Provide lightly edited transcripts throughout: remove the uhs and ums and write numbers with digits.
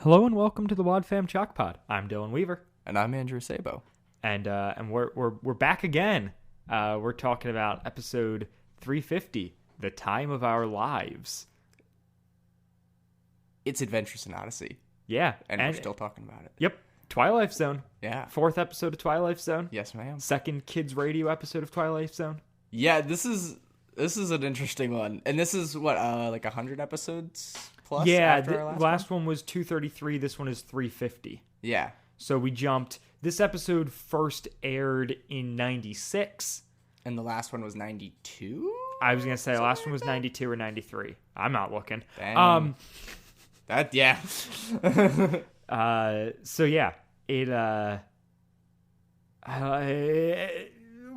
Hello and welcome to the Wad Fam Chalk Pod. I'm Dylan Weaver, And I'm Andrew Sabo. and we're back again. We're talking about episode 350, The Time of Our Lives. It's Adventures in Odyssey. Yeah, And we're still talking about it. Yep, Twilight Zone. Yeah. Fourth episode of Twilight Zone. Yes, ma'am. Second kids radio episode of Twilight Zone. Yeah, this is an interesting one. And this is what, like 100 episodes plus? Yeah, after the our last one was 233. This one is 350. Yeah. So we jumped. This episode first aired in 96. And the last one was 92? I was going to say the last one was 92 or 93. I'm not looking. Dang. Yeah. So yeah, we're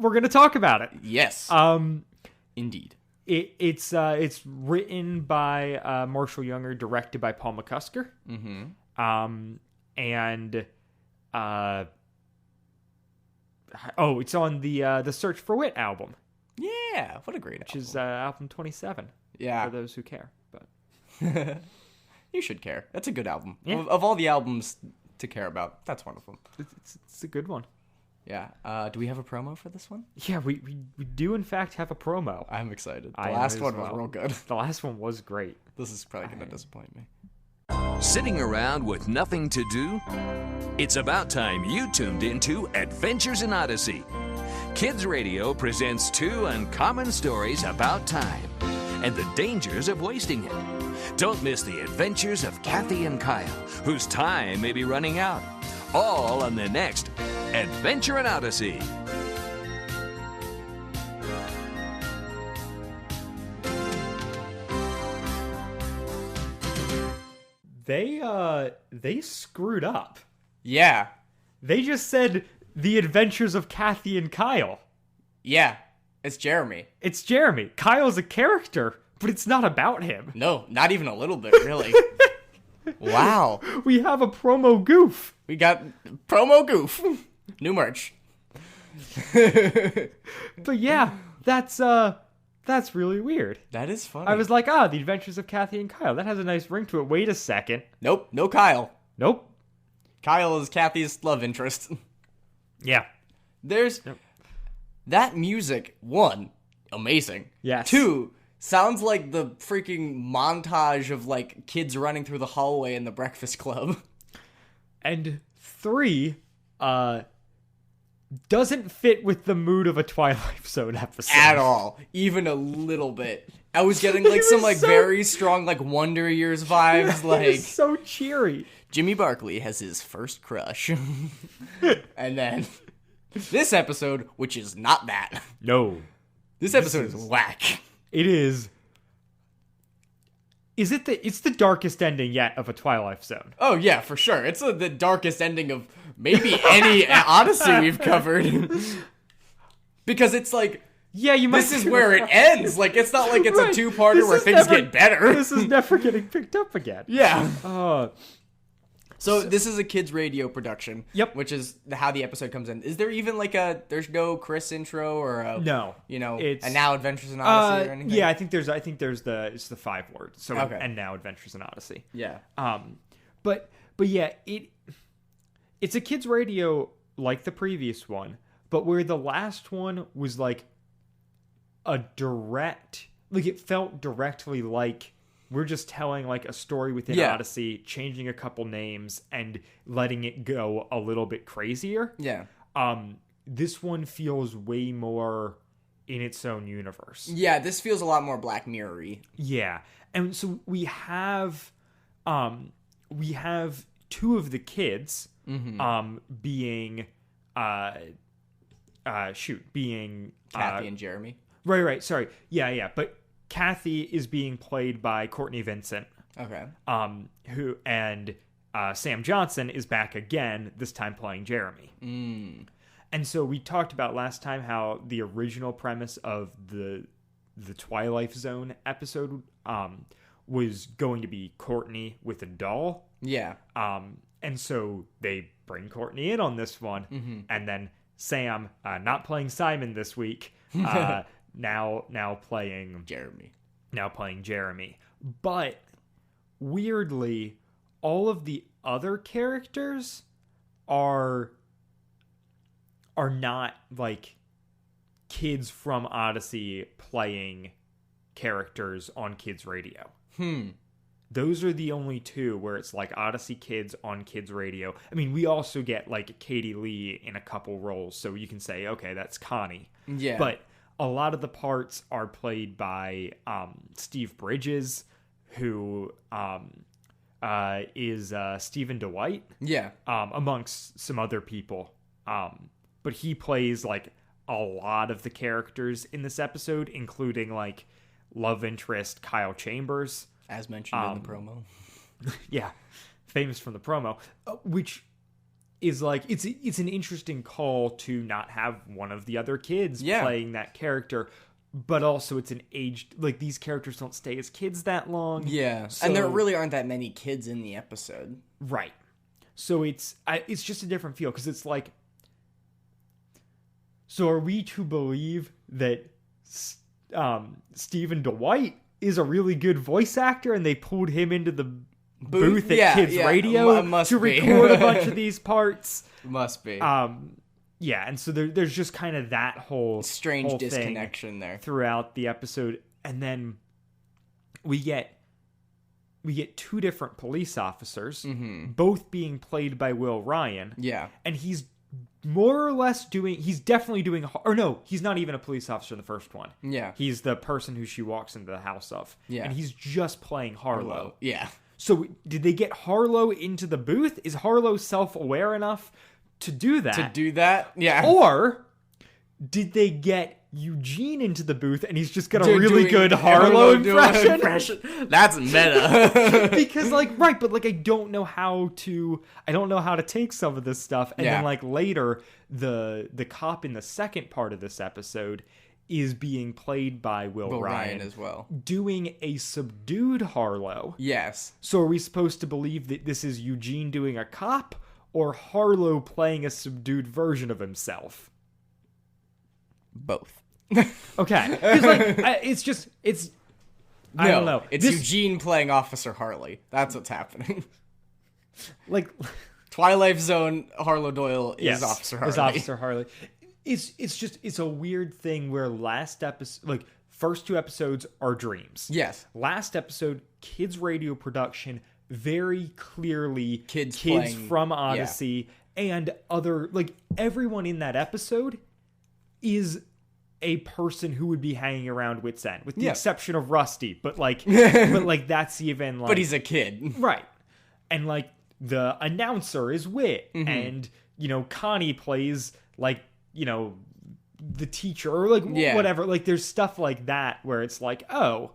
going to talk about it. Yes. Indeed. It's written by Marshall Younger, directed by Paul McCusker. Mm-hmm. It's on the Search for Whit album, Yeah. What a great which is album 27. Yeah. For those who care, but You should care. That's a good album. Yeah. Of all the albums to care about, that's one of them. it's a good one. Yeah. Do we have a promo for this one? Yeah, we do in fact have a promo. I'm excited. The I am last as one was well. real good. The last one was great. This is probably going to disappoint me. Sitting around with nothing to do? It's about time you tuned into Adventures in Odyssey. Kids Radio presents two uncommon stories about time and the dangers of wasting it. Don't miss the adventures of Kathy and Kyle, whose time may be running out. All on the next Adventure in Odyssey. They screwed up. Yeah. They just said The Adventures of Kathy and Kyle. Yeah. It's Jeremy. It's Jeremy. Kyle's a character, but it's not about him. No, not even a little bit, really. Wow. We have a promo goof. We got promo goof. New merch. But yeah, that's really weird. That is funny. I was like, The Adventures of Kathy and Kyle. That has a nice ring to it. Wait a second. Nope, no Kyle. Nope. Kyle is Kathy's love interest. Yeah. There's... Yep. That music, one, amazing. Yes. Two, sounds like the freaking montage of, like, kids running through the hallway in the Breakfast Club. And three, doesn't fit with the mood of a Twilight Zone episode. At all. Even a little bit. I was getting, like, some, like, very strong, like, Wonder Years vibes, It like... was so cheery. Jimmy Barkley has his first crush. And then... This episode, which is not that. No. This episode is whack. It is. It's the darkest ending yet of a Twilight Zone. Oh, yeah, for sure. It's the darkest ending of maybe any Odyssey we've covered. Because it's like, Yeah, you might. this is where it ends. Like, it's not like it's Right. a two-parter This where is things never- get better. This is never getting picked up again. Yeah. So this is a kids' radio production. Yep. Which is how the episode comes in. Is there even like there's no Chris intro or a... No. You know, It's- and now Adventures in Odyssey or anything? yeah, I think there's it's the 5 words. So Okay. and now Adventures in Odyssey. Yeah. But yeah, it's a kids radio like the previous one, but where the last one was like a direct, like it felt directly like we're just telling like a story within Yeah. Odyssey, changing a couple names and letting it go a little bit crazier. Yeah. This one feels way more in its own universe. Yeah, this feels a lot more Black Mirror-y. Yeah. And so we have two of the kids being being Kathy and Jeremy. right, sorry. Yeah, but Kathy is being played by Courtney Vincent. Okay. Who and Sam Johnson is back again, this time playing Jeremy. And so we talked about last time how the original premise of the Twilight Zone episode was going to be Courtney with a doll. Yeah. And so they bring Courtney in on this one, and then Sam, not playing Simon this week, now playing Jeremy. But weirdly, all of the other characters are not like kids from Odyssey playing characters on kids radio. Those are the only two where it's like Odyssey kids on kids radio. I mean, we also get like Katie Lee in a couple roles, so you can say, okay, that's Connie. Yeah. But a lot of the parts are played by Steve Bridges, who is Stephen DeWitt. Yeah. Amongst some other people. But he plays like a lot of the characters in this episode, including like love interest Kyle Chambers. As mentioned in the promo. Yeah, famous from the promo, which is like, it's an interesting call to not have one of the other kids playing that character, but also it's an aged, like these characters don't stay as kids that long. Yeah, so, and there really aren't that many kids in the episode. Right. So it's just a different feel, because it's like, so are we to believe that Stephen DeWitt is a really good voice actor and they pulled him into the booth at Kids Radio to record a bunch of these parts? Must be. Yeah, and so there's just kind of that whole strange disconnection there throughout the episode. And then we get two different police officers, both being played by Will Ryan. Yeah. And he's more or less he's definitely doing, or no, he's not even a police officer in the first one. Yeah. He's the person who she walks into the house of. Yeah. And he's just playing Harlow. Yeah. So did they get Harlow into the booth? Is Harlow self-aware enough to do that? Yeah. Or did they get Eugene into the booth and he's just got a really good Harlow impression? That's meta. Because like, right, but like I don't know how to take some of this stuff. And then like later the cop in the second part of this episode is being played by Will Ryan as well, doing a subdued Harlow. Yes. So are we supposed to believe that this is Eugene doing a cop or Harlow playing a subdued version of himself? Both. Okay. Like, I don't know. It's Eugene playing Officer Harley. That's what's happening. Like Twilight Zone Harlow Doyle is Officer Harley. Is Officer Harley. It's a weird thing where last episode, like first two episodes are dreams. Yes. Last episode, kids radio production, very clearly kids playing, from Odyssey and other, like everyone in that episode is a person who would be hanging around Whit's End, with the exception of Rusty, but like that's even like, but he's a kid, right? And like the announcer is Whit, and you know Connie plays like, you know, the teacher or like whatever. Like there's stuff like that where it's like, oh,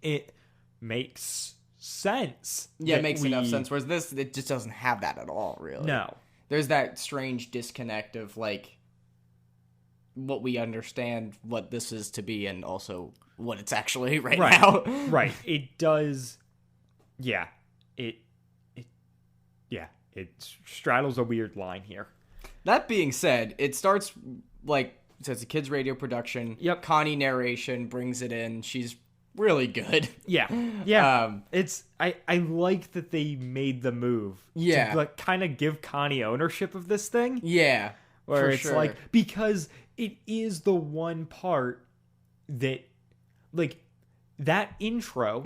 it makes sense. Yeah, it makes enough sense. Whereas this, it just doesn't have that at all, really. No, there's that strange disconnect of like what we understand what this is to be and also what it's actually right now. Right. It does. Yeah. It straddles a weird line here. That being said, it starts like, so it's a kids radio production. Yep. Connie narration brings it in. She's really good. Yeah. I like that they made the move. Yeah. To like kind of give Connie ownership of this thing. Yeah. Where it's like, because it is the one part that, like, that intro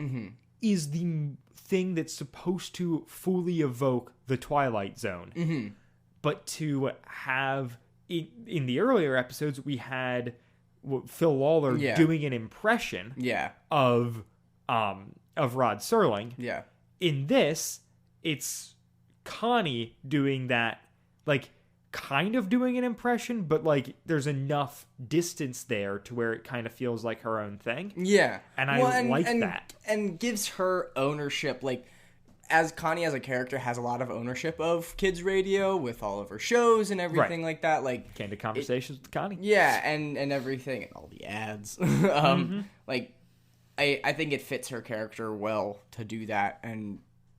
is the thing that's supposed to fully evoke the Twilight Zone. But to have, in the earlier episodes, we had Phil Lawler doing an impression of Rod Serling. Yeah. In this, it's Connie doing that, like, kind of doing an impression, but like there's enough distance there to where it kind of feels like her own thing. Yeah. And I like that. And gives her ownership, like, as Connie as a character has a lot of ownership of kids radio with all of her shows and everything like that. Like Candid Conversations with Connie. Yeah, and everything and all the ads. Like I think it fits her character well to do that, and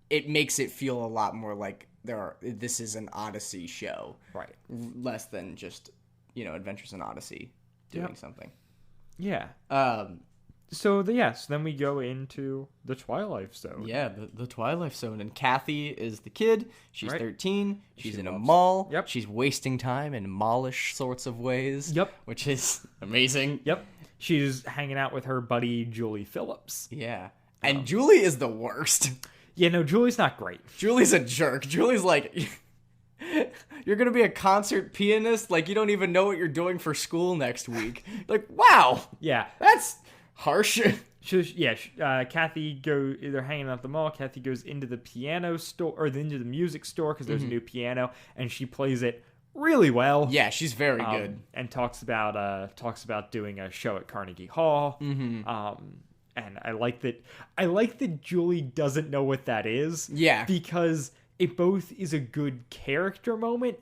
it makes it feel a lot more like this is an Odyssey show. Right. Less than just, Adventures in Odyssey doing something. Yeah. So then we go into the Twilight Zone. Yeah, the Twilight Zone. And Kathy is the kid. She's 13. She's in a loves- mall. Yep. She's wasting time in mallish sorts of ways. Yep. Which is amazing. Yep. She's hanging out with her buddy Julie Phillips. Yeah. And Julie is the worst. Yeah, no, Julie's not great. Julie's a jerk. Julie's like, you're going to be a concert pianist? Like, you don't even know what you're doing for school next week. Like, wow. Yeah. That's harsh. Kathy they're hanging out at the mall. Kathy goes into the piano store, or into the music store, because there's a new piano, and she plays it really well. Yeah, she's very good. And talks about doing a show at Carnegie Hall. And I like that Julie doesn't know what that is. Yeah. Because it both is a good character moment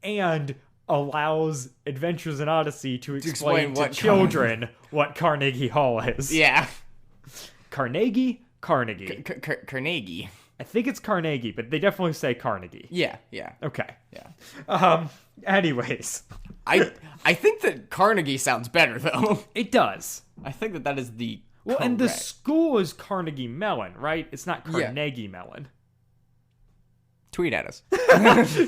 and allows Adventures in Odyssey to explain to children what Carnegie Hall is. Yeah. Carnegie? Carnegie. I think it's Carnegie, but they definitely say Carnegie. Yeah. Okay. Yeah. Anyways. I think that Carnegie sounds better, though. It does. I think that is the Well, and the correct. school is Carnegie Mellon, right? It's not Carnegie Mellon. Tweet at us.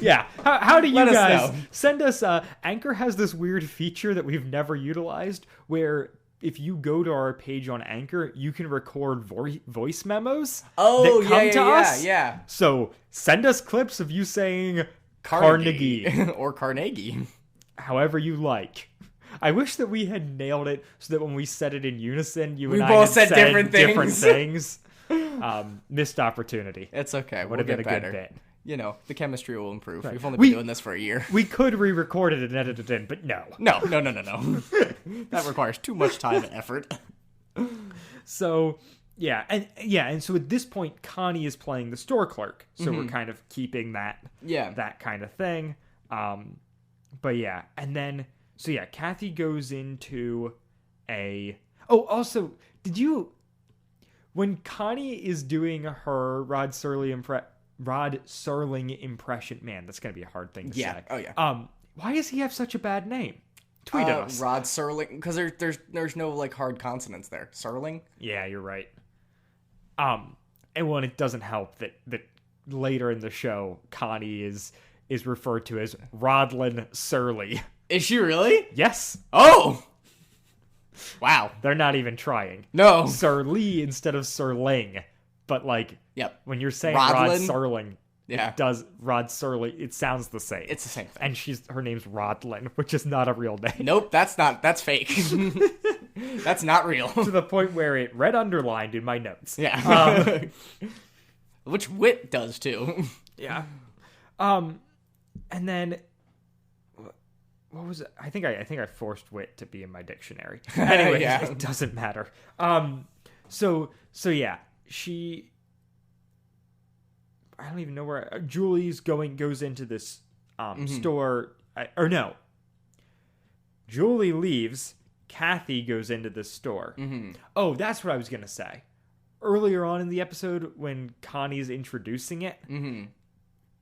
Yeah. How do you Let us guys know. send us? Anchor has this weird feature that we've never utilized where if you go to our page on Anchor, you can record voice memos that come to us. Yeah. So send us clips of you saying Carnegie. or Carnegie. However you like. I wish that we had nailed it so that when we said it in unison, you We and I both had said different things. Missed opportunity. It's okay. Would We'll have been get a better. good bit. You know, the chemistry will improve. Right. We've only We- been doing this for a year. We could re-record it and edit it in, but no. No. That requires too much time and effort. So, and so at this point, Connie is playing the store clerk. So we're kind of keeping that kind of thing. But yeah, and then, so yeah, Kathy goes into also, when Connie is doing her Rod Serling impression, man, that's going to be a hard thing to say. Oh yeah. Why does he have such a bad name? Tweet at us. Rod Serling, because there's no like hard consonants there. Serling. Yeah, you're right. And it doesn't help that later in the show, Connie is referred to as Rodlin Surly. Is she really? Yes. Oh. Wow. They're not even trying. No. Surly instead of Serling. But like, Yep. when you're saying Rod Rodlin? Serling, Yeah. it does Rod Surly. It sounds the same. It's the same thing. And her name's Rodlin, which is not a real name. Nope, that's fake. That's not real. To the point where it read underlined in my notes. Yeah. Which Whit does too. Yeah. And then what was it? I think I forced Whit to be in my dictionary. Anyway, Yeah. it doesn't matter. So yeah, I don't even know where Julie's goes into this store Julie leaves, Kathy goes into the store. Oh, that's what I was going to say. Earlier on in the episode when Connie's introducing it,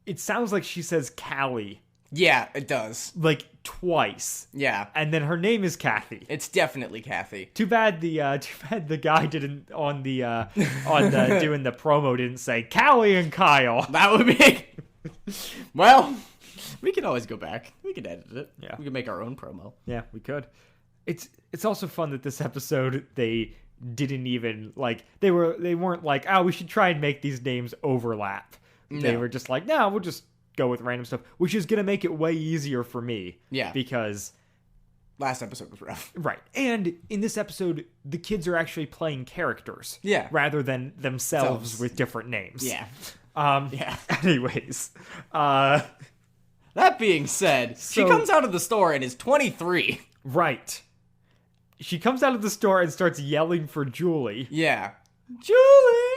it sounds like she says Callie. Yeah, it does. Like twice. Yeah. And then her name is Kathy. It's definitely Kathy. Too bad the guy didn't on the doing the promo didn't say Callie and Kyle. That would be well, we can always go back. We can edit it. Yeah. We can make our own promo. Yeah, we could. It's also fun that this episode they didn't even like they weren't like, oh, we should try and make these names overlap. They No. were just like, no, we'll just go with random stuff, which is gonna make it way easier for me. Yeah. Because Last episode was rough. right. And in this episode, the kids are actually playing characters. Yeah. Rather than themselves Selves. with different names. Yeah. Yeah. Anyways. That being said, she So- comes out of the store and is 23. Right. She comes out of the store and starts yelling for Julie. Yeah. Julie!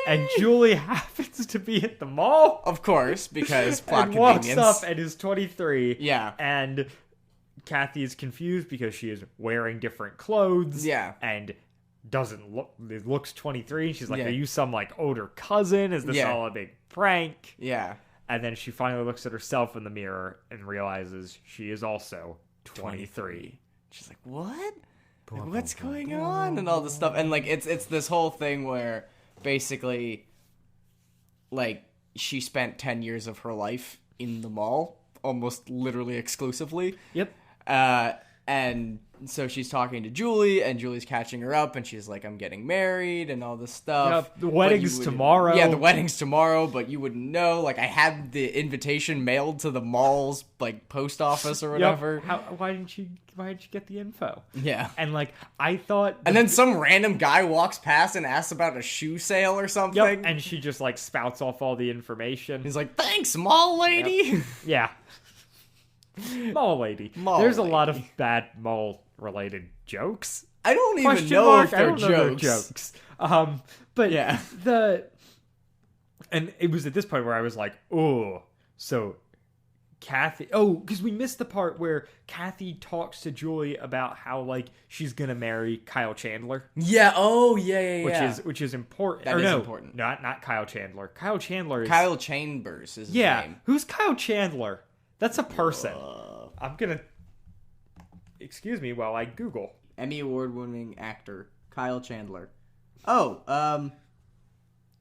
And Julie happens to be at the mall. Of course, because plot And walks convenience. up and is 23. Yeah. And Kathy is confused because she is wearing different clothes. Yeah. And looks 23. And she's like, Yeah. are you some like older cousin? Is this Yeah. all a big prank? Yeah. And then she finally looks at herself in the mirror and realizes she is also 23. She's like, what? what's going on and all this stuff, and like it's this whole thing where basically like she spent 10 years of her life in the mall almost literally exclusively. Yep. And so she's talking to Julie, and Julie's catching her up, and she's like, I'm getting married and all this stuff. Yep. The wedding's tomorrow. Yeah, the wedding's tomorrow, but you wouldn't know. Like, I had the invitation mailed to the mall's, like, post office or whatever. Yep. Why didn't you get the info? Yeah. And, like, I thought... And then some random guy walks past and asks about a shoe sale or something. Yep. And she just, like, spouts off all the information. He's like, thanks, mall lady. Yep. Yeah. Mall lady. There's a lot of bad mall-related jokes. I don't even know if they're jokes. But yeah. And it was at this point where I was like, oh, so Kathy... Oh, because we missed the part where Kathy talks to Julie about how, like, she's gonna marry Kyle Chandler. Yeah, oh, yeah. Which is important. That is important. Not Kyle Chandler. Kyle Chandler is... Kyle Chambers is his name. Yeah, who's Kyle Chandler? That's a person. I'm gonna... Excuse me while I Google. Emmy Award-winning actor, Kyle Chandler. Oh,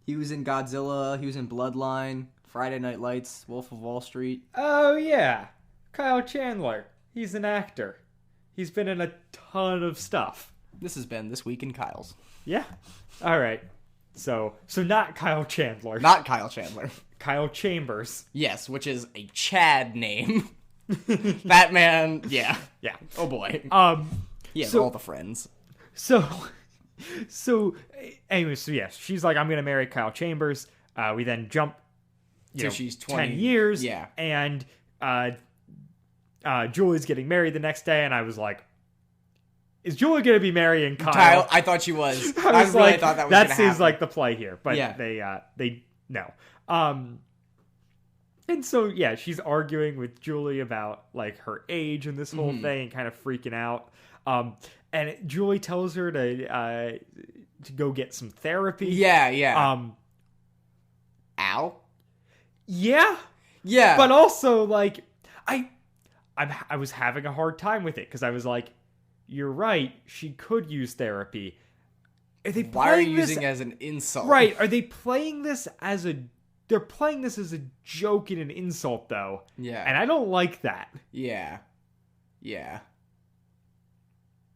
he was in Godzilla, he was in Bloodline, Friday Night Lights, Wolf of Wall Street. Oh, yeah. Kyle Chandler. He's an actor. He's been in a ton of stuff. This has been This Week in Kyle's. Yeah. All right. So not Kyle Chandler. Not Kyle Chandler. Kyle Chambers. Yes, which is a Chad name. That man, yeah. Yeah. Oh boy. He has all the friends. So anyway, so yes, she's like, I'm gonna marry Kyle Chambers. We then jump she's 20 10 years. Yeah. And Julie's getting married the next day, and I was like, is Julie gonna be marrying Kyle? I thought she was. I was really like, thought that was that gonna seems happen. like the play here. But yeah. they no. And so, yeah, she's arguing with Julie about, like, her age and this whole thing and kind of freaking out. And Julie tells her to go get some therapy. Yeah. Ow? Yeah. Yeah. But also, like, I was having a hard time with it because I was like, you're right, she could use therapy. Why are you using it as an insult? Right. Are they playing this as a... They're playing this as a joke and an insult, though. Yeah. And I don't like that. Yeah.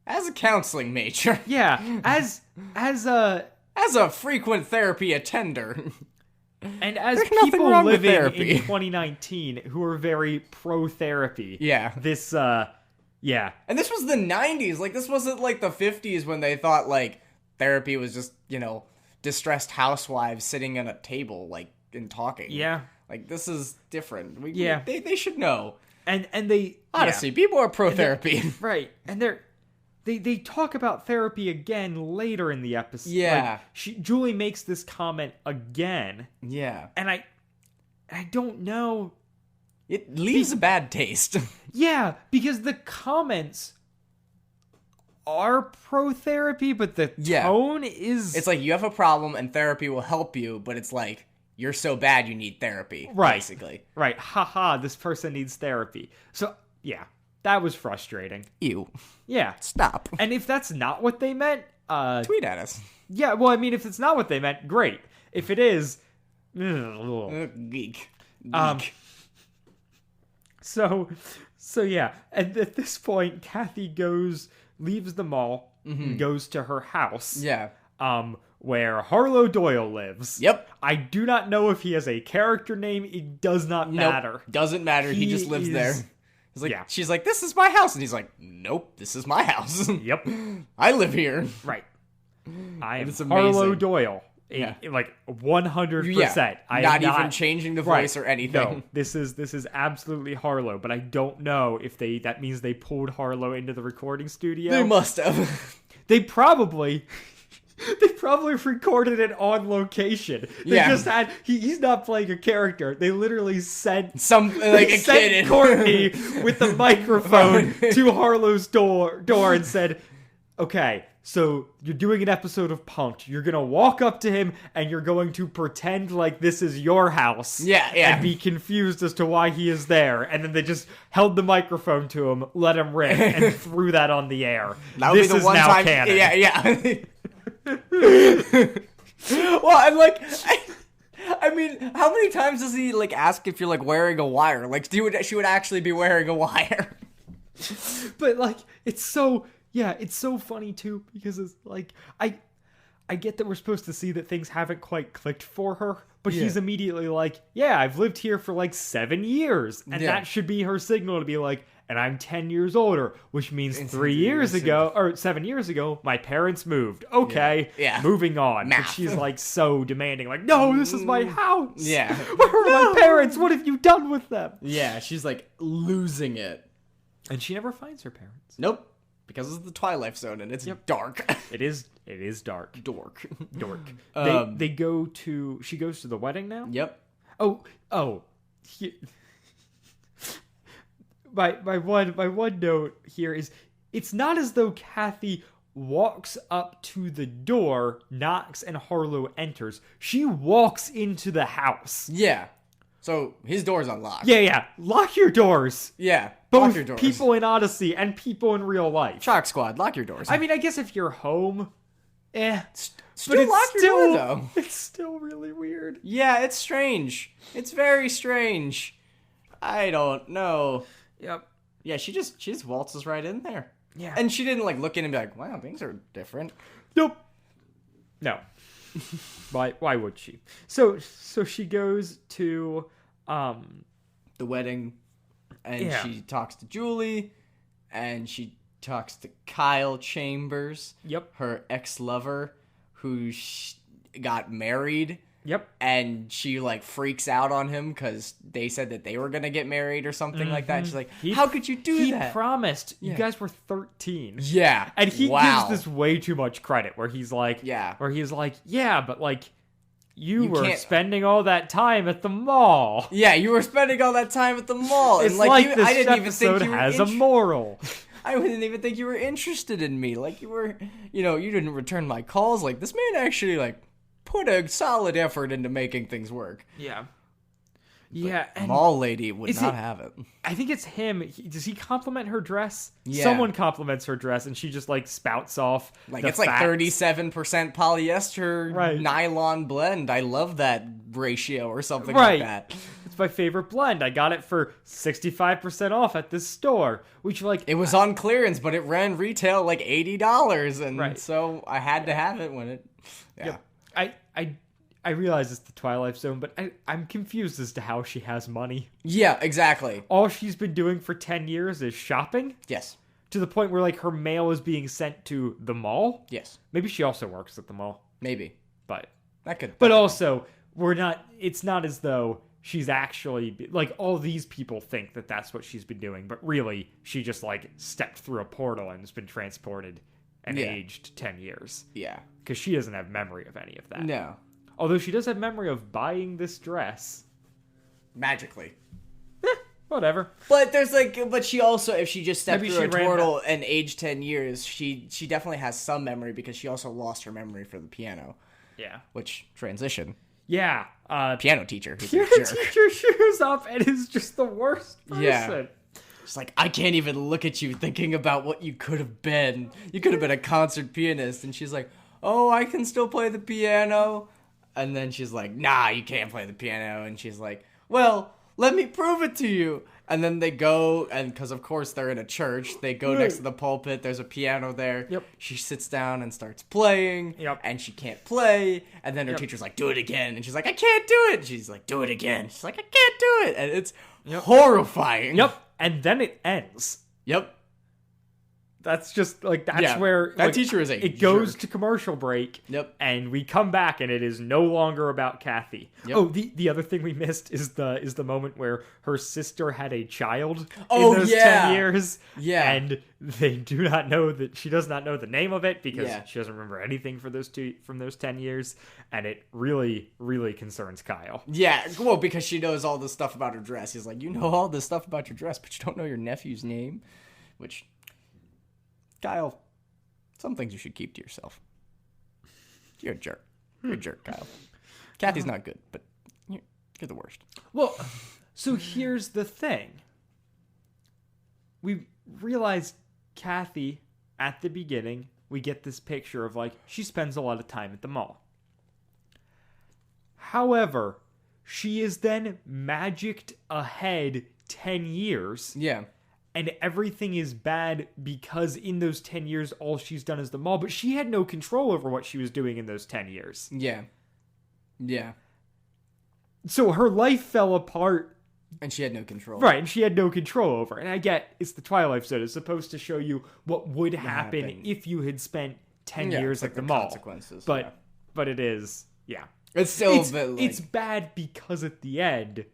As a counseling major. Yeah. As a frequent therapy attender. And as There's nothing people wrong with living therapy. in 2019 who are very pro-therapy. Yeah. This, yeah. And this was the 90s. Like, this wasn't like the 50s when they thought, like, therapy was just, distressed housewives sitting at a table, like, and talking. Yeah. Like, this is different. They should know. And they... Honestly, yeah. people are pro-therapy. Right. And they talk about therapy again later in the episode. Yeah. Like, Julie makes this comment again. Yeah. And I don't know... It leaves a bad taste. Yeah, because the comments are pro-therapy, but the tone is... It's like, you have a problem and therapy will help you, but it's like, you're so bad you need therapy, right. basically. Right. Haha, this person needs therapy. So, yeah, that was frustrating. Ew. Yeah. Stop. And if that's not what they meant... tweet at us. Yeah, well, I mean, if it's not what they meant, great. If it is... Geek. So yeah, and at this point, Kathy leaves the mall, and goes to her house. Yeah. Where Harlow Doyle lives. Yep. I do not know if he has a character name. It does not matter. Doesn't matter. He just lives there. He's like, yeah. She's like, this is my house. And he's like, nope, this is my house. Yep. I live here. Right. I am It's Harlow amazing. Doyle. Yeah. Like 100%. Yeah. I not am even changing the voice or anything. No, this is absolutely Harlow, but I don't know if that means they pulled Harlow into the recording studio. They must have. They probably recorded it on location. They just had he's not playing a character. They literally sent a kid Courtney with the microphone to Harlow's door and said, "Okay, so you're doing an episode of Punk'd. You're going to walk up to him and you're going to pretend like this is your house. Yeah. And be confused as to why he is there. And then they just held the microphone to him, let him rip, and threw that on the air. That would this be the is one now time. canon. Yeah. Well, I'm like, I mean, how many times does he like ask if you're like wearing a wire? Like, she would actually be wearing a wire. But like, it's so funny too, because it's like I get that we're supposed to see that things haven't quite clicked for her, but he's immediately like, yeah, I've lived here for like 7 years, and that should be her signal to be like, and I'm 10 years older, which means 3 years ago, or 7 years ago, my parents moved. Okay, moving on. Math. But she's like so demanding, like, no, this is my house. Yeah. Where are my parents? What have you done with them? Yeah, she's like losing it. And she never finds her parents. Nope. Because it's the Twilight Zone and it's dark. It is dark. Dork. They go to, she goes to the wedding now? Yep. My one note here is, it's not as though Kathy walks up to the door, knocks, and Harlow enters. She walks into the house. Yeah. So his door's unlocked. Yeah. Lock your doors. Yeah. Both lock your doors. people in Odyssey and people in real life. Shark Squad, lock your doors. I mean, I guess if you're home, still lock your door, though. It's still really weird. Yeah, it's strange. It's very strange. I don't know. Yep. Yeah, she just waltzes right in there. Yeah. And she didn't like look in and be like, wow, things are different. Nope. No. Why would she? So she goes to the wedding, and she talks to Julie, and she talks to Kyle Chambers. Yep. Her ex-lover, who got married. Yep. And she like freaks out on him because they said that they were gonna get married or something like that. She's like, "How could you do that?" He promised. You guys were 13. Yeah. And he gives this way too much credit, where he's like, but like, you were spending all that time at the mall. Yeah, you were spending all that time at the mall. It's and like this I didn't even think episode you has a moral. I didn't even think you were interested in me. Like you were, you didn't return my calls. Like this man actually like put a solid effort into making things work. Yeah. And mall lady would not have it. I think it's him. Does he compliment her dress? Yeah. Someone compliments her dress, and she just like spouts off. Like it's like 37% polyester nylon blend. I love that ratio or something like that. It's my favorite blend. I got it for 65% off at this store. Which like it was on clearance, but it ran retail like $80, and so I had to have it when it. Yeah. Yep. I realize it's the Twilight Zone, but I'm confused as to how she has money. Yeah, exactly. All she's been doing for 10 years is shopping? Yes. To the point where, like, her mail is being sent to the mall? Yes. Maybe she also works at the mall. Maybe. But also, it's not as though she's actually, like, all these people think that that's what she's been doing, but really, she just, like, stepped through a portal and has been transported and aged 10 years. Yeah. Because she doesn't have memory of any of that. No. Although she does have memory of buying this dress. Magically. Whatever. But she also, if she just stepped through a portal and aged 10 years, she definitely has some memory because she also lost her memory for the piano. Yeah. Which, transition. Yeah. Piano teacher. Piano teacher shows up and is just the worst person. Yeah. It's like, I can't even look at you thinking about what you could have been. You could have been a concert pianist. And she's like, oh, I can still play the piano. And then she's like, nah, you can't play the piano. And she's like, well, let me prove it to you. And then they go, and because of course they're in a church, they go next to the pulpit. There's a piano there. Yep. She sits down and starts playing. Yep. And she can't play. And then her teacher's like, do it again. And she's like, I can't do it. And she's like, do it again. She's like, I can't do it. And it's horrifying. Yep. And then it ends. Yep. That's just, like, that's where... That teacher is It goes to commercial break. Yep. And we come back, and it is no longer about Kathy. Yep. Oh, the other thing we missed is the moment where her sister had a child in those 10 years. Yeah. And they do not know that... She does not know the name of it, because she doesn't remember anything from those 10 years. And it really, really concerns Kyle. Yeah, well, because she knows all this stuff about her dress. He's like, you know all this stuff about your dress, but you don't know your nephew's name. Which... Kyle, Some things you should keep to yourself. You're a jerk. You're a jerk, Kyle. Kathy's not good, but you're the worst. Well, so here's the thing. We realized Kathy, at the beginning, we get this picture of, like, she spends a lot of time at the mall. However, she is then magicked ahead 10 years. Yeah. And everything is bad because in those 10 years, all she's done is the mall. But she had no control over what she was doing in those 10 years. Yeah. Yeah. So her life fell apart. And she had no control. Right, and she had no control over it. And I get, it's the Twilight Zone. It's supposed to show you what would happen if you had spent 10 years like at the the mall. Consequences. But it is, yeah. It's still it's bad because at the end,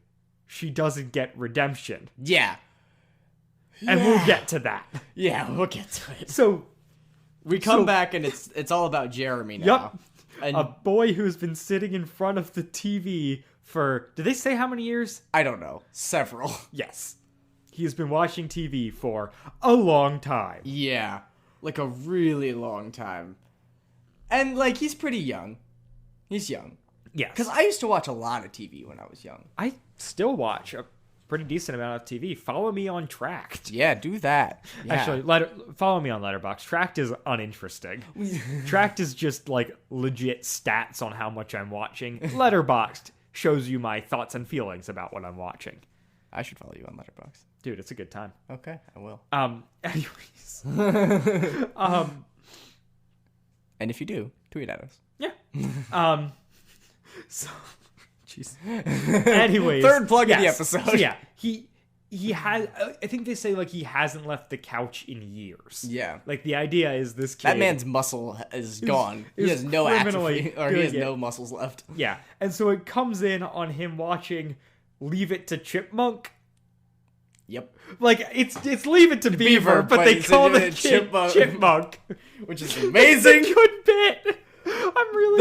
she doesn't get redemption. Yeah. And we'll get to that. Yeah, we'll get to it. So we come back and it's all about Jeremy now. Yep. And a boy who's been sitting in front of the TV for, did they say how many years? I don't know. Several. Yes. He has been watching TV for a long time. Yeah. Like a really long time. And like he's pretty young. He's young. Yes. Because I used to watch a lot of TV when I was young. I still watch a pretty decent amount of TV. Follow me on Tracked. Yeah, do that. Yeah. Actually, follow me on Letterboxd. Tracked is uninteresting. Tracked is just like legit stats on how much I'm watching. Letterboxd shows you my thoughts and feelings about what I'm watching. I should follow you on Letterboxd. Dude, it's a good time. Okay, I will. Anyways. And if you do, tweet at us. Yeah. So, jeez. Anyways, Third plug of the episode. So, yeah, he has. I think they say like he hasn't left the couch in years. Yeah. Like the idea is this kid. That man's muscle is gone. He has no atrophy, or he has no muscles left. Yeah, and so it comes in on him watching Leave It to Chipmunk. Yep. Like it's Leave It to Beaver, but they call the kid Chipmunk, which is amazing. It's a good bit. I'm really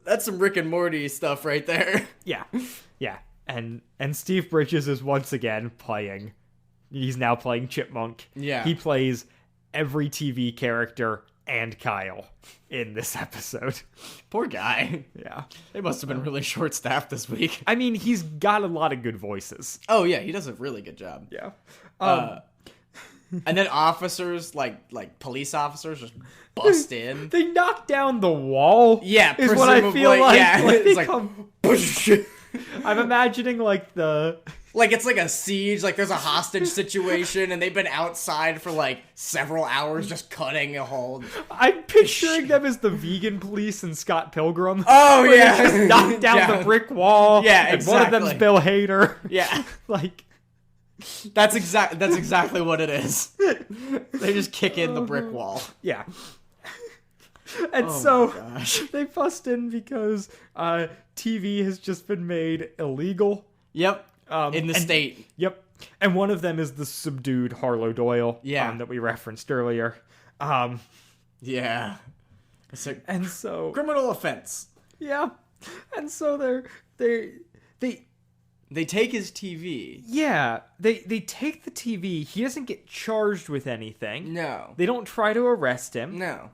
that's some Rick and Morty stuff right there. Yeah. And Steve Bridges is once again playing. He's now playing Chipmunk. Yeah. He plays every TV character and Kyle in this episode. Poor guy. Yeah. They must have been really short-staffed this week. I mean, he's got a lot of good voices. Oh yeah, he does a really good job. Yeah. And then officers, like police officers, just bust in. They knock down the wall. Yeah, is what I feel like. Yeah, it's like I'm imagining like it's like a siege, like there's a hostage situation, and they've been outside for like several hours just cutting a hole. I'm picturing them as the vegan police in Scott Pilgrim. Oh yeah, they just knock down the brick wall. Yeah, and exactly. one of them's Bill Hader. Yeah, like. That's exactly what it is. They just kick in the brick wall. Yeah. And they bust in because TV has just been made illegal. Yep. In the state. Yep. And one of them is the subdued Harlow Doyle. Yeah. That we referenced earlier. Yeah. It's a criminal offense. Yeah. And so they take his TV. Yeah, they take the TV. He doesn't get charged with anything. No. They don't try to arrest him. No.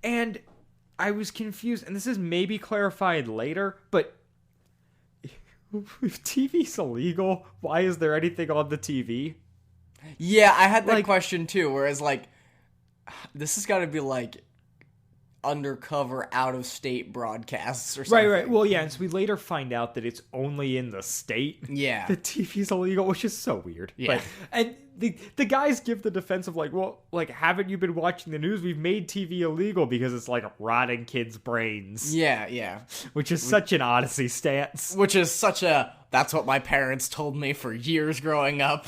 And I was confused, and this is maybe clarified later, but if TV's illegal, why is there anything on the TV? Yeah, I had that question too, whereas this has got to be undercover out-of-state broadcasts or something. Right. Well, yeah, and so we later find out that it's only in the state. Yeah. The TV's illegal, which is so weird. Yeah. And the guys give the defense of haven't you been watching the news? We've made TV illegal because it's rotting kids' brains. Yeah. Which is such an Odyssey stance. Which is that's what my parents told me for years growing up.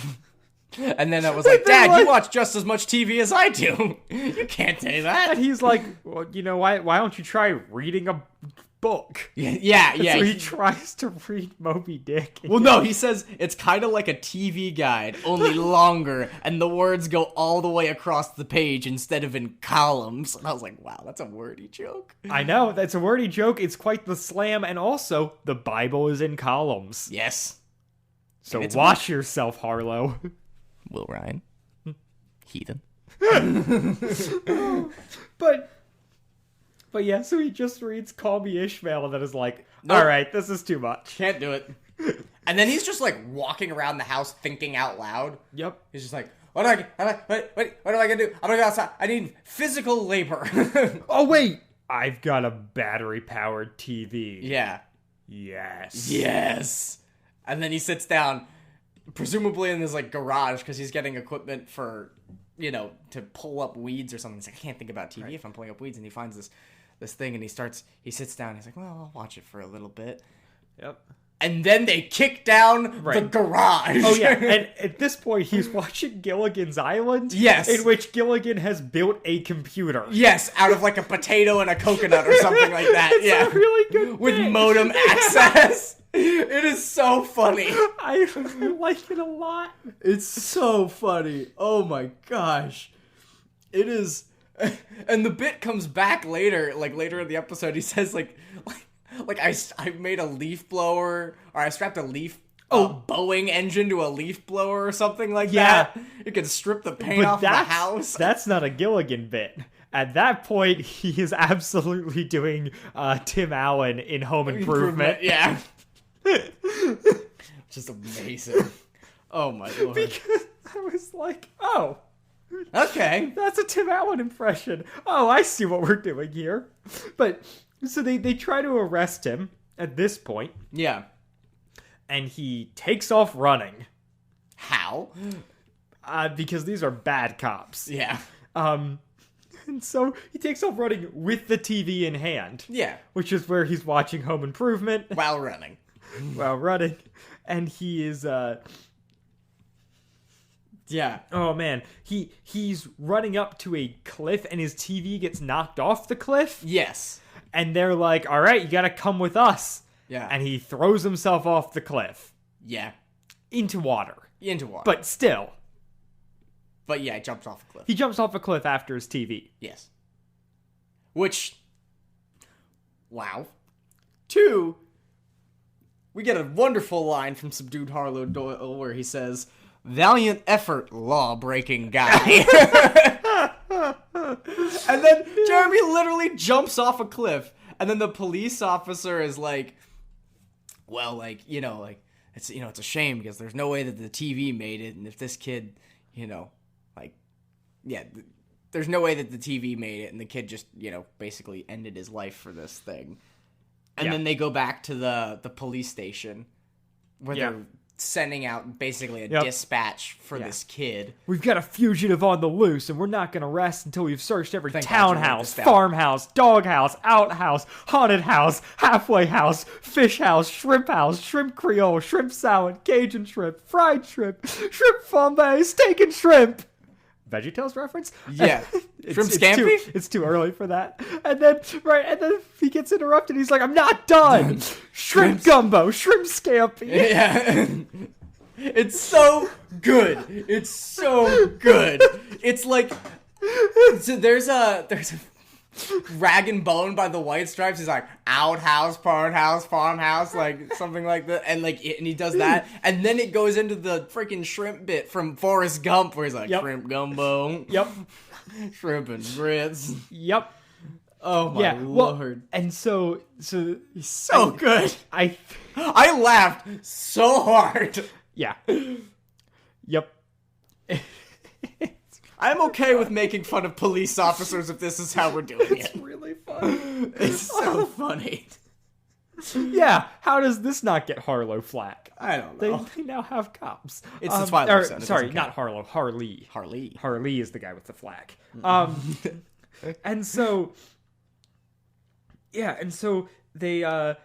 And then I was like, Dad, you watch just as much TV as I do. You can't say that. And he's like, well, why don't you try reading a book? Yeah. So he tries to read Moby Dick. Well, no, he says it's kind of like a TV guide, only longer, and the words go all the way across the page instead of in columns. And I was like, wow, that's a wordy joke. I know, that's a wordy joke. It's quite the slam, and also, the Bible is in columns. Yes. So watch yourself, Harlow. Will Ryan. Heathen. But yeah, so he just reads "Call Me Ishmael" and then is like, Nope. all right, this is too much. Can't do it. And then he's just like walking around the house thinking out loud. Yep. He's just like, what am I gonna do? I'm gonna go outside. I need physical labor. Oh, wait. I've got a battery-powered TV. Yeah. Yes. Yes. And then he sits down, presumably in his like garage, because he's getting equipment for, to pull up weeds or something. He's like, I can't think about TV if I'm pulling up weeds. And he finds this thing, and he sits down. He's like, well, I'll watch it for a little bit. Yep. And then they kick down the garage. Oh, yeah. And at this point, he's watching Gilligan's Island. Yes. In which Gilligan has built a computer. Yes, out of like a potato and a coconut or something like that. It's a really good With bit. modem access. It is so funny. I like it a lot. It's so funny. Oh my gosh. It is. And the bit comes back later, like later in the episode. He says like I made a leaf blower, or I strapped a leaf Boeing engine to a leaf blower or something like that. It can strip the paint off the house. That's not a Gilligan bit. At that point, he is absolutely doing Tim Allen in Home Improvement. Yeah. Just amazing. Oh my lord. Because I was like, oh, okay. that's a Tim Allen impression. Oh, I see what we're doing here. But, so they try to arrest him at this point. Yeah. And he takes off running. How? Because these are bad cops. Yeah. And so he takes off running with the TV in hand. Yeah. Which is where he's watching Home Improvement. While running. And he is yeah. oh man, he's running up to a cliff and his TV gets knocked off the cliff. Yes. And they're like, all right, you gotta come with us. Yeah. And he throws himself off the cliff Yeah. into water. Into water. But still, But yeah, he jumps off a cliff. he jumps off a cliff after his TV. Yes. Which, wow. 2, we get a wonderful line from Subdued Harlow Doyle where he says, "Valiant effort, law-breaking guy." And then Jeremy literally jumps off a cliff. And then the police officer is like, well, it's, it's a shame because there's no way that the TV made it. And if this kid, there's no way that the TV made it. And the kid just, basically ended his life for this thing. And then they go back to the police station where they're sending out basically a dispatch for this kid. We've got a fugitive on the loose, and we're not going to rest until we've searched every Thank God townhouse, you wrote this down. farmhouse, doghouse, outhouse, haunted house, halfway house, fish house, shrimp creole, shrimp salad, Cajun shrimp, fried shrimp, shrimp flambe, steak and shrimp. VeggieTales reference? Yeah. Shrimp scampi? It's too early for that. And then he gets interrupted. He's like, I'm not done. Shrimp gumbo, shrimp scampi. Yeah. It's so good. It's so good. It's like, so there's a Rag and Bone by the White Stripes. He's like, outhouse, farmhouse, like something like that. And and he does that. And then it goes into the freaking shrimp bit from Forrest Gump where he's like, shrimp gumbo. Yep. Shrimp and grits. Yep. Oh my lord. And so He's so good. I laughed so hard. Yeah. Yep. I'm okay with making fun of police officers if this is how we're doing it. It's really fun. It's so funny. Yeah. How does this not get Harlow flack? I don't know. They now have cops. It's the Twilight Zone. Sorry, not Harlow. Harley. Harley is the guy with the flack. And so, they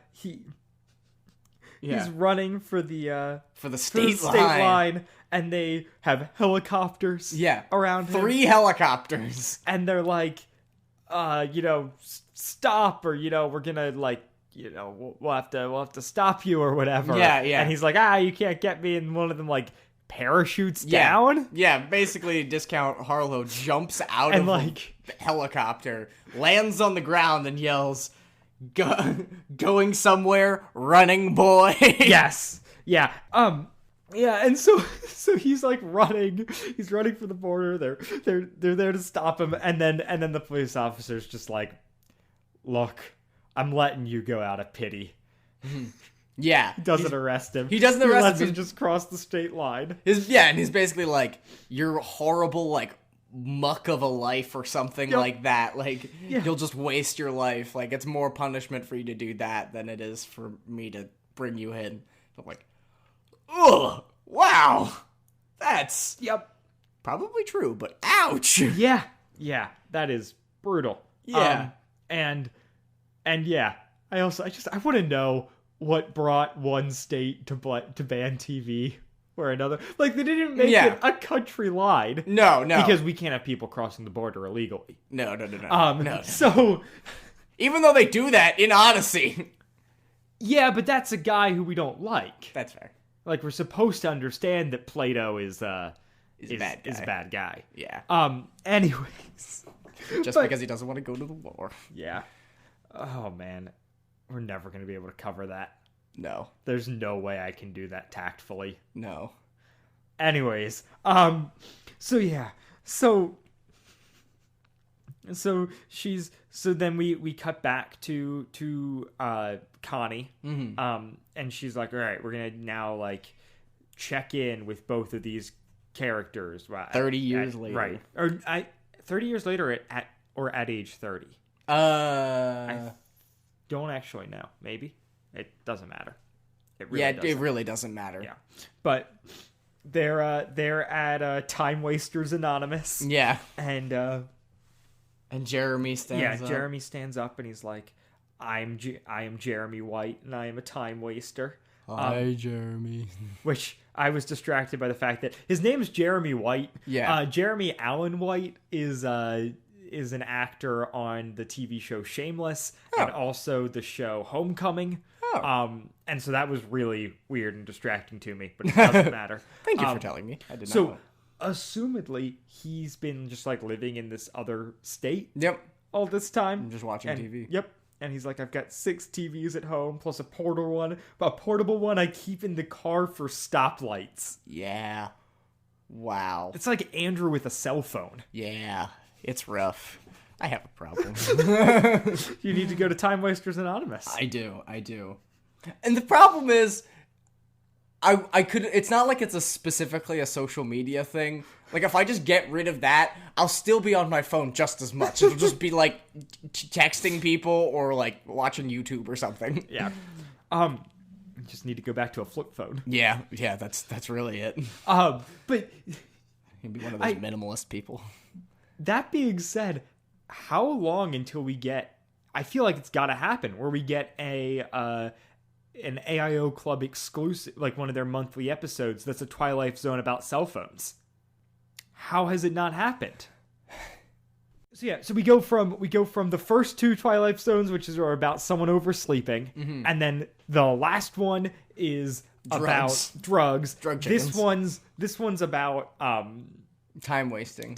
he's running for the state line, and they have helicopters. Around him. 3 helicopters, and they're like, stop, or we're gonna we'll have to stop you or whatever. Yeah. And he's like, you can't get me, and one of them parachutes Yeah. down. Yeah, basically Discount Harlow jumps out of the helicopter, lands on the ground, and yells, going somewhere, running boy. Yes. Yeah. Yeah, and so he's like running. He's running for the border. They're there to stop him, and then the police officer's just like, "Look, I'm letting you go out of pity." Yeah, He doesn't arrest him. He doesn't arrest lets him. him just cross the state line. And he's basically like, "You're horrible, like muck of a life or something like that. Like you'll just waste your life. Like it's more punishment for you to do that than it is for me to bring you in." I'm like, ugh, wow, that's probably true, but ouch. Yeah, that is brutal. Yeah, and yeah, I want to know what brought one state to ban TV or another. Like they didn't make it a country line. No, because we can't have people crossing the border illegally. No. So even though they do that in Odyssey. Yeah, but that's a guy who we don't like. That's fair. Like we're supposed to understand that Plato is a bad guy. Yeah. Anyways, because he doesn't want to go to the war. Yeah. Oh man, we're never going to be able to cover that. No. There's no way I can do that tactfully. No. Anyways, so then we cut back to Connie. Mm-hmm. And she's like, all right, we're gonna now like check in with both of these characters. 30 years later. Right. 30 years later at age 30. I don't actually know. Maybe. It doesn't matter. It really doesn't matter. Yeah. But they're at Time Wasters Anonymous. Yeah. And Jeremy stands up. Yeah, Jeremy stands up and he's like, I am Jeremy White and I am a time waster. Hi, Jeremy. Which I was distracted by the fact that his name is Jeremy White. Yeah. Jeremy Allen White is an actor on the TV show Shameless and also the show Homecoming. And so that was really weird and distracting to me, but it doesn't matter. Thank you for telling me. I did not know. Assumedly, he's been just like living in this other state. Yep. All this time. I'm just watching TV. Yep. And he's like, I've got 6 TVs at home plus a portable one I keep in the car for stoplights. Yeah. Wow. It's like Andrew with a cell phone. Yeah. It's rough. I have a problem. You need to go to Time Wasters Anonymous. I do. And the problem is, I could. It's not like it's specifically a social media thing. Like if I just get rid of that, I'll still be on my phone just as much. It'll just be like texting people or like watching YouTube or something. Yeah. Just need to go back to a flip phone. Yeah. That's really it. But you'd be one of those minimalist people. That being said, how long until we get? I feel like it's got to happen where we get an AIO Club exclusive, like one of their monthly episodes that's a Twilight Zone about cell phones. How has it not happened? So we go from the first 2 Twilight Zones, which are about someone oversleeping, and then the last one is about drugs. Drug chickens. This one's about time wasting.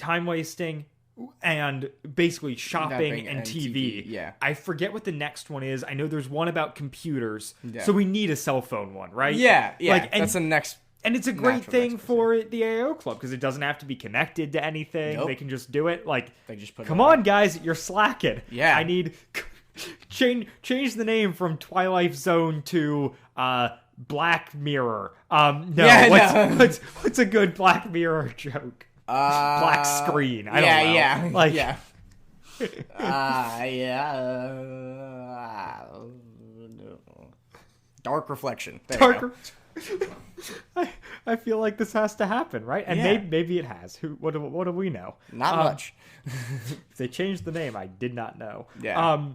And basically shopping and TV. Yeah. I forget what the next one is. I know there's one about computers. Yeah. So we need a cell phone one, right? Yeah. That's the next. And it's a great thing for the AO Club because it doesn't have to be connected to anything. Nope. They can just do it. Like, they just put come on, guys, you're slacking. Yeah. I need change the name from Twilight Zone to Black Mirror. What's a good Black Mirror joke? Black screen. I don't know. Yeah. Dark reflection. I feel like this has to happen, right? And maybe it has. What do we know? Not much. If they changed the name, I did not know. Yeah.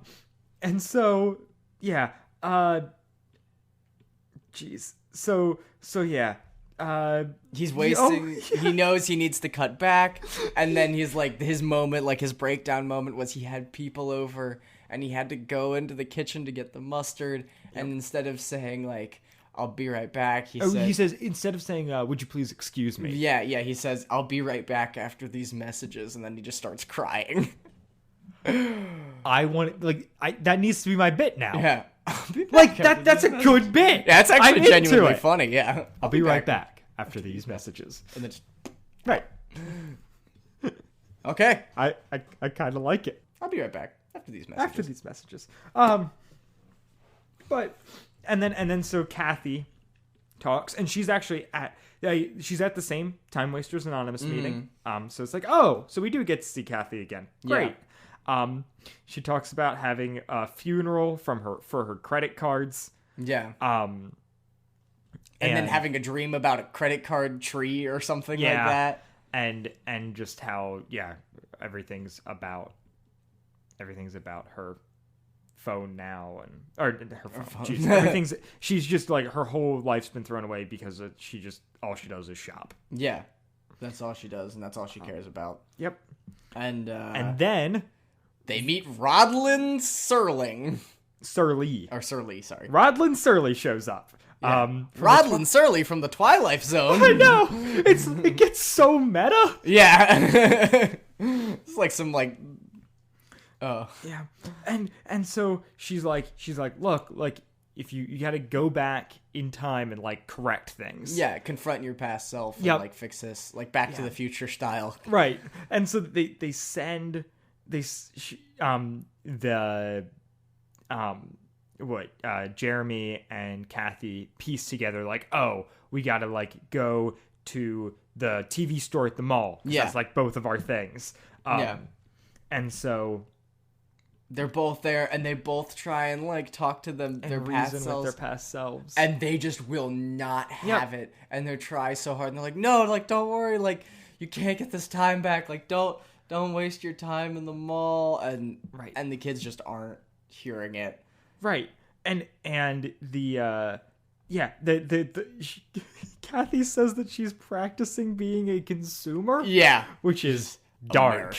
And so yeah. Jeez. So yeah. He's wasting. He knows he needs to cut back, and then he's like his moment, like his breakdown moment, was he had people over, and he had to go into the kitchen to get the mustard, and instead of saying like, "I'll be right back," he says instead of saying, "Would you please excuse me?" Yeah, he says, "I'll be right back after these messages," and then he just starts crying. That needs to be my bit now. Yeah. Like that's a good bit. Yeah, that's actually genuinely funny. Yeah, I'll be right back after these messages. And then just, Right. okay. I kind of like it. I'll be right back after these messages. But and then so Kathy talks, and she's actually at the same Time Wasters Anonymous meeting. So it's like, oh, so we do get to see Kathy again. Great. Yeah. She talks about having a funeral for her credit cards. Yeah. And then having a dream about a credit card tree or something like that. And just how everything's about her phone now, or her phone. She's just like, her whole life's been thrown away because all she does is shop. Yeah, that's all she does, and that's all she cares about. Yep. And then they meet Rodlin Surling. Surly. Sorry. Rodlin Surly shows up. Yeah. Rodlin Surly from the Twilight Zone. I know. It gets so meta. Yeah. It's like some like. Oh. Yeah. And so she's like, look, like, if you got to go back in time and like correct things. Yeah, confront your past self and like fix this, like Back to the Future style. Right. And so they send Jeremy and Kathy piece together, like, oh, we got to like go to the TV store at the mall. Yeah. That's like both of our things. And so they're both there, and they both try and like talk to their past selves, and they just will not have it, and they try so hard, and they're like, no, like, don't worry, like, you can't get this time back, like, don't waste your time in the mall, and the kids just aren't hearing it, right, and the Kathy says that she's practicing being a consumer, which is dark.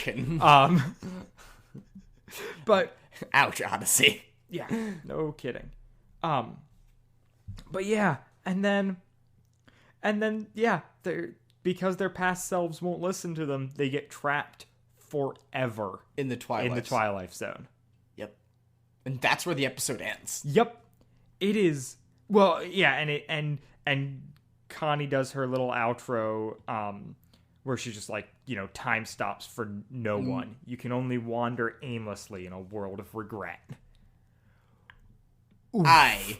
But ouch, Odyssey. Yeah, no kidding. But yeah, and then they're, because their past selves won't listen to them, they get trapped forever in the Twilight Zone. Yep. And that's where the episode ends. Yep. It is. Well, yeah, and Connie does her little outro where she's just like, time stops for no one. You can only wander aimlessly in a world of regret. Oof. And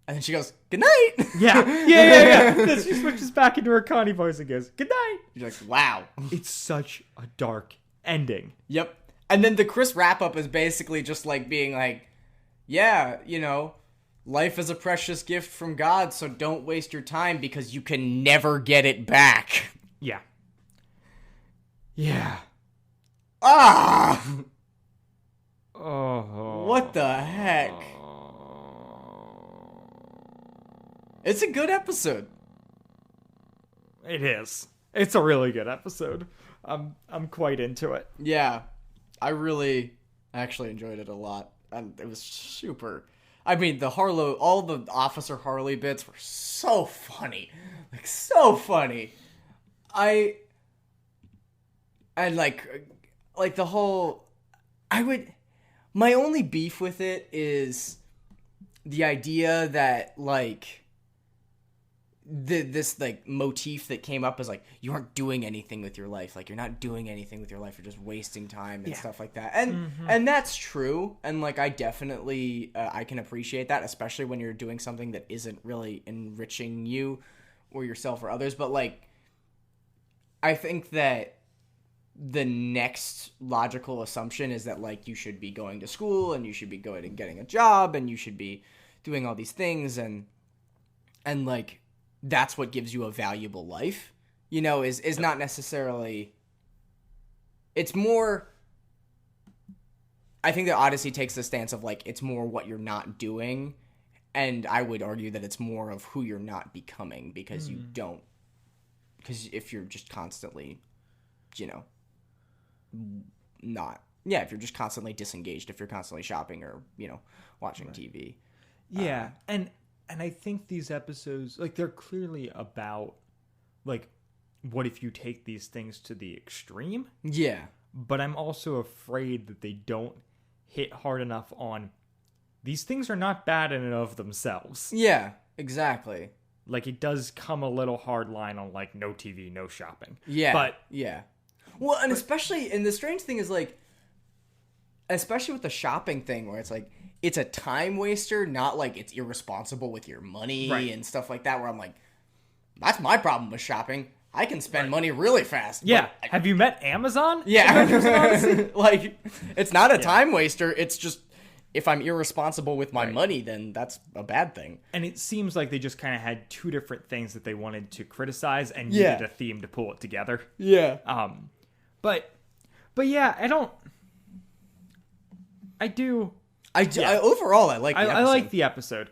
then she goes, good night. Yeah. Then she switches back into her Connie voice and goes, good night. You're like, wow. It's such a dark ending. Yep. And then the Chris wrap-up is basically just like being like, yeah, life is a precious gift from God, so don't waste your time because you can never get it back. Yeah. Yeah. Ah! Oh. What the heck? It's a good episode. It is. It's a really good episode. I'm quite into it. Yeah. I really actually enjoyed it a lot. And it was super. I mean, all the Officer Harley bits were so funny. Like, so funny. And like the whole, my only beef with it is the idea that like this like motif that came up is like, you aren't doing anything with your life. Like, you're not doing anything with your life. You're just wasting time and stuff like that. And that's true. And like, I definitely, I can appreciate that, especially when you're doing something that isn't really enriching you or yourself or others. But like, I think that the next logical assumption is that like, you should be going to school and you should be going and getting a job and you should be doing all these things. And like, that's what gives you a valuable life, is not necessarily, it's more, I think that Odyssey takes the stance of like, it's more what you're not doing. And I would argue that it's more of who you're not becoming, because because if you're just constantly, if you're just constantly disengaged, if you're constantly shopping or, watching TV. Yeah. And I think these episodes, like, they're clearly about, like, what if you take these things to the extreme? Yeah. But I'm also afraid that they don't hit hard enough on, these things are not bad in and of themselves. Yeah, exactly. like it does come a little hard line on like no TV, no shopping. Yeah. But yeah. Well, and especially, and the strange thing is like, especially with the shopping thing where it's like, it's a time waster, not like it's irresponsible with your money and stuff like that, where I'm like, that's my problem with shopping. I can spend money really fast. Yeah. Have you met Amazon? Yeah. Like, it's not a time waster. It's just, if I'm irresponsible with my money, then that's a bad thing. And it seems like they just kind of had two different things that they wanted to criticize and needed a theme to pull it together. Yeah. But yeah, I overall, I like the episode. I like the episode.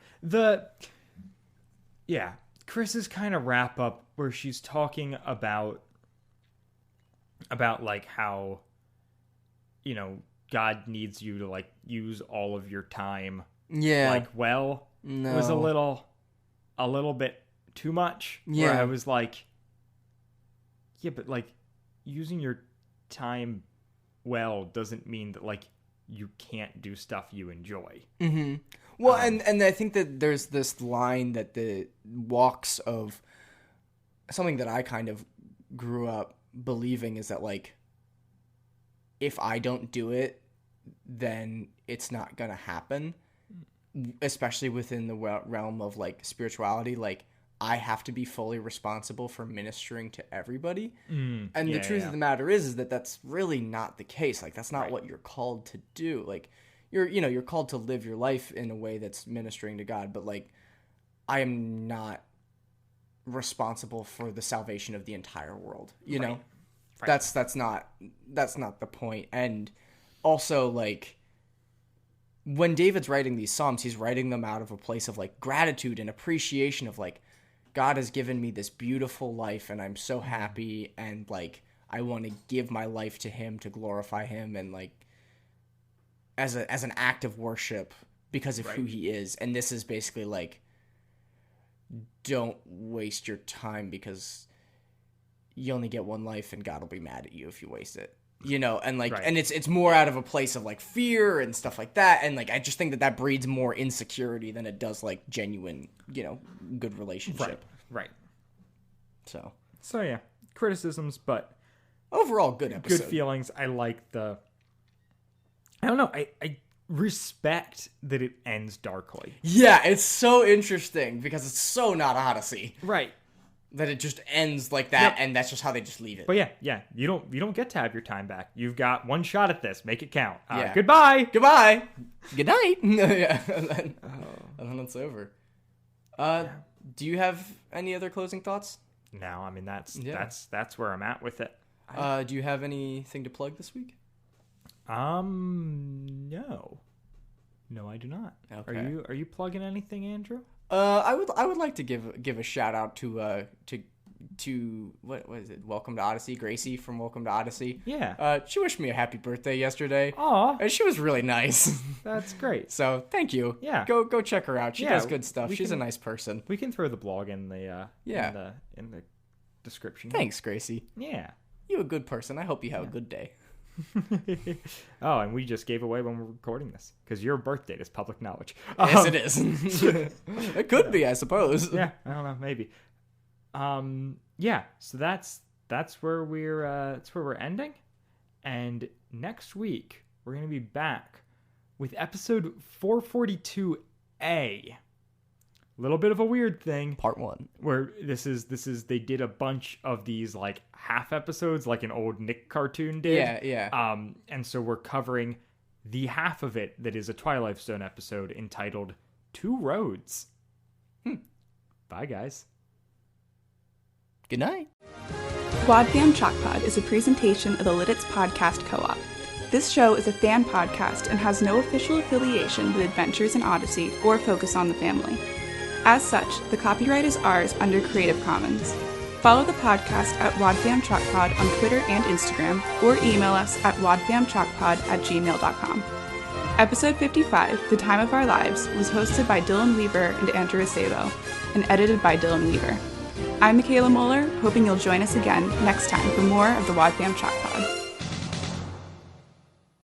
Chris's kind of wrap up where she's talking about like how, you know, God needs you to like use all of your time. Yeah. Like, well, no. It was a little bit too much. Yeah. Where I was like, yeah, but like using your time well doesn't mean that like you can't do stuff you enjoy. Mm-hmm. Well, and I think that there's this line that the walks of something that I kind of grew up believing is that like, if I don't do it, then it's not gonna happen. Especially within the realm of like spirituality, like I have to be fully responsible for ministering to everybody. And the truth of the matter is that that's really not the case. Like that's not what you're called to do. Like you're called to live your life in a way that's ministering to God, but like I am not responsible for the salvation of the entire world. You know? Right. That's not the point. And also like when David's writing these Psalms, he's writing them out of a place of like gratitude and appreciation of like, God has given me this beautiful life and I'm so happy and like I want to give my life to him to glorify him and like as an act of worship because of who he is. And this is basically like, don't waste your time because you only get one life and God will be mad at you if you waste it. You know, and like, and it's more out of a place of like fear and stuff like that. And like, I just think that breeds more insecurity than it does like genuine, you know, good relationship. Right. So yeah, criticisms, but overall good episode. Good feelings. I like I don't know. I respect that it ends darkly. Yeah, it's so interesting because it's so not Odyssey. Right. That it just ends like that, and that's just how they just leave it. But yeah, you don't get to have your time back. You've got one shot at this. Make it count. Goodbye. Good night. Yeah, and then it's over. Do you have any other closing thoughts? No, I mean that's where I'm at with it. Do you have anything to plug this week? No, I do not. Okay. Are you plugging anything, Andrew? I would like to give a shout out to what is it? Welcome to Odyssey, Gracie from Welcome to Odyssey. Yeah. She wished me a happy birthday yesterday. Aw. And she was really nice. That's great. So thank you. Yeah. Go check her out. She does good stuff. She's a nice person. We can throw the blog in the in the description. Thanks, Gracie. Yeah. You're a good person. I hope you have a good day. Oh, and we just gave away when we're recording this because your birth date is public knowledge. Yes, it is. It could be, I suppose. Yeah, I don't know, maybe. Yeah. So that's where we're ending, and next week we're gonna be back with episode 442A. A little bit of a weird thing. Part 1. Where this is they did a bunch of these like half episodes like an old Nick cartoon did. Yeah. And so we're covering the half of it that is a Twilight Zone episode entitled Two Roads. Bye guys. Good night. Wadfam Chalk Pod is a presentation of the Lidditz Podcast Co-op. This show is a fan podcast and has no official affiliation with Adventures in Odyssey or Focus on the Family. As such, the copyright is ours under Creative Commons. Follow the podcast at Wadfam Chalk Pod on Twitter and Instagram, or email us at wadfamchalkpod@gmail.com. Episode 55, The Time of Our Lives, was hosted by Dylan Weaver and Andrew Acebo, and edited by Dylan Weaver. I'm Michaela Moeller, hoping you'll join us again next time for more of the Wadfam Chalk Pod.